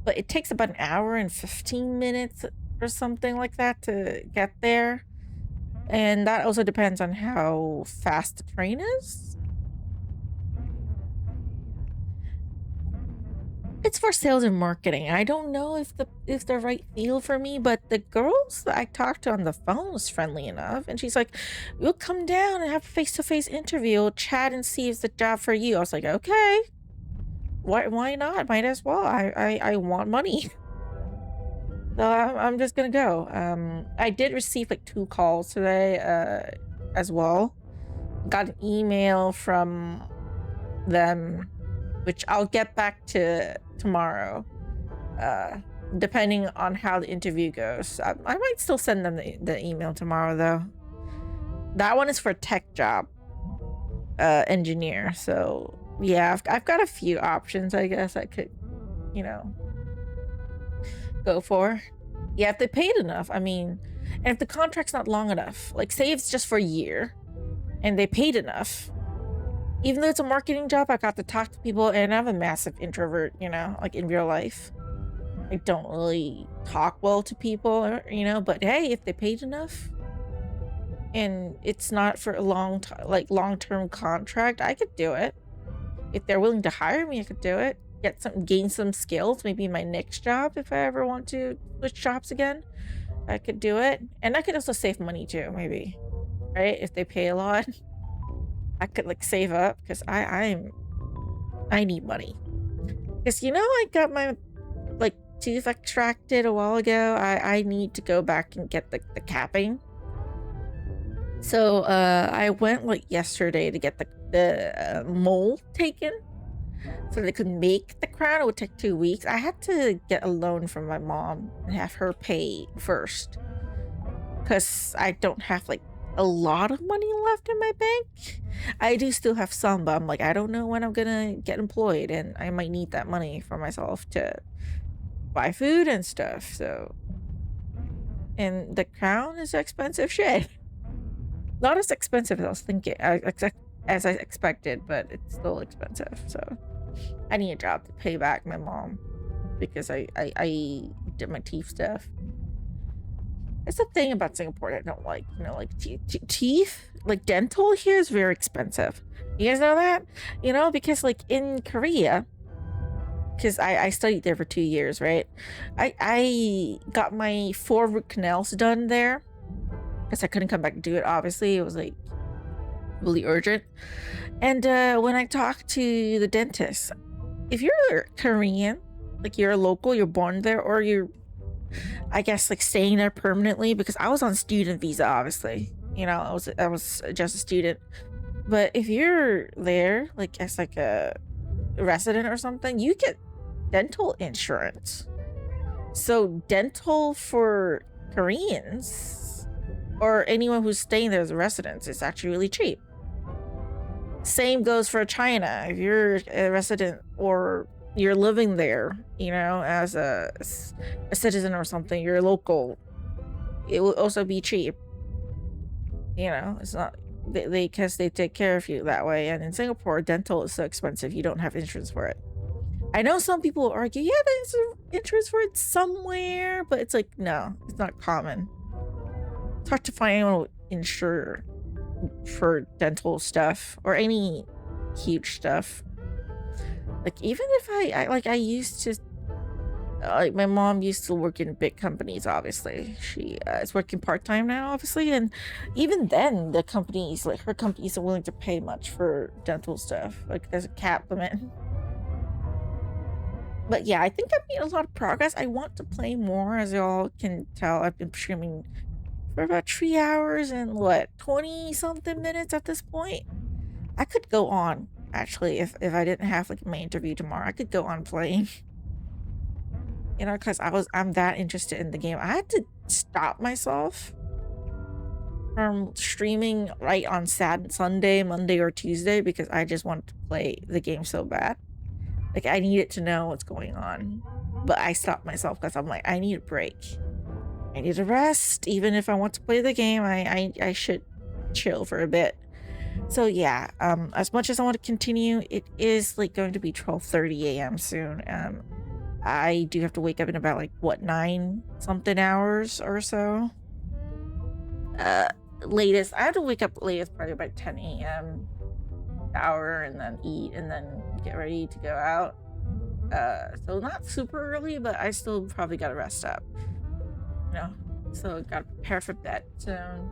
But it takes about an hour and 15 minutes or something like that to get there. And that also depends on how fast the train is. It's for sales and marketing. I don't know if the right field for me, but the girls that I talked to on the phone was friendly enough, and she's like, "We'll come down and have a face-to-face interview. We'll chat and see if it's the job for you." I was like, "Okay, why not? Might as well. I want money." So I'm just gonna go. I did receive like 2 calls today, as well. Got an email from them, which I'll get back to tomorrow, depending on how the interview goes. I might still send them the email tomorrow, though. That one is for a tech job, engineer. So yeah, I've got a few options. I guess I could, go for. Yeah, if they paid enough. I mean, and if the contract's not long enough, like say it's just for a year, and they paid enough. Even though it's a marketing job, I got to talk to people, and I'm a massive introvert, like in real life. I don't really talk well to people, but hey, if they paid enough and it's not for a long-term contract, I could do it. If they're willing to hire me, I could do it. Gain some skills, maybe my next job if I ever want to switch jobs again. I could do it. And I could also save money too, maybe. Right? If they pay a lot. I could save up because I need money. Because I got my tooth extracted a while ago. I need to go back and get the capping. So I went yesterday to get the mold taken so they could make the crown. It would take 2 weeks. I had to get a loan from my mom and have her pay first because I don't have a lot of money left in my bank. I do still have some, but I'm I don't know when I'm gonna get employed, and I might need that money for myself to buy food and stuff. So, and the crown is expensive shit. Not as expensive as I was thinking, as I expected, but it's still expensive. So, I need a job to pay back my mom because I did my teeth stuff. It's the thing about Singapore I don't like, teeth, dental here is very expensive. You guys know that? Because in Korea, because I studied there for 2 years, right? I got my 4 root canals done there because I couldn't come back and do it. Obviously, it was really urgent. And when I talked to the dentist, if you're Korean, you're a local, you're born there, or you're staying there permanently, because I was on student visa, obviously. I was just a student. But if you're there, as a resident or something, you get dental insurance. So dental for Koreans or anyone who's staying there as a resident is actually really cheap. Same goes for China. If you're a resident or you're living there, you know, as a citizen or something, you're local, it will also be cheap. You know, it's not they because they take care of you that way. And in Singapore, dental is so expensive, you don't have insurance for it. I know some people argue, yeah, there's insurance for it somewhere, but it's like, no, it's not common. It's hard to find anyone who will insure for dental stuff or any huge stuff. Like, even if I used to, like, my mom used to work in big companies, obviously. She is working part-time now, obviously, and even then, the companies, like, her companies are willing to pay much for dental stuff. Like, there's a cap limit. But yeah, I think I've made a lot of progress. I want to play more, as y'all can tell. I've been streaming for about 3 hours and what, 20-something minutes at this point? I could go on, actually, if I didn't have like my interview tomorrow. I could go on playing. You know, because I'm that interested in the game. I had to stop myself from streaming right on Sunday, Monday, or Tuesday because I just wanted to play the game so bad. Like, I needed to know what's going on. But I stopped myself because I'm like, I need a break. I need a rest. Even if I want to play the game, I should chill for a bit. So yeah, as much as I want to continue, it is like going to be 12:30 a.m. soon. I do have to wake up in about like what, 9-something hours or so. Latest, I have to wake up latest probably about 10 a.m. shower and then eat and then get ready to go out. So not super early, but I still probably gotta rest up. You know, so gotta prepare for bed soon.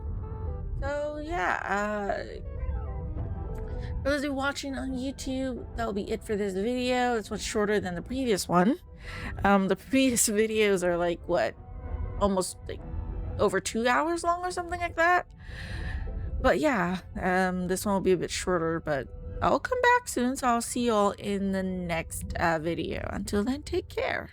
So yeah, for those of you watching on YouTube, that'll be it for this video. It's much shorter than the previous one. The previous videos are like what, almost like over 2 hours long or something like that. But yeah, this one will be a bit shorter, but I'll come back soon, so I'll see you all in the next video. Until then, take care.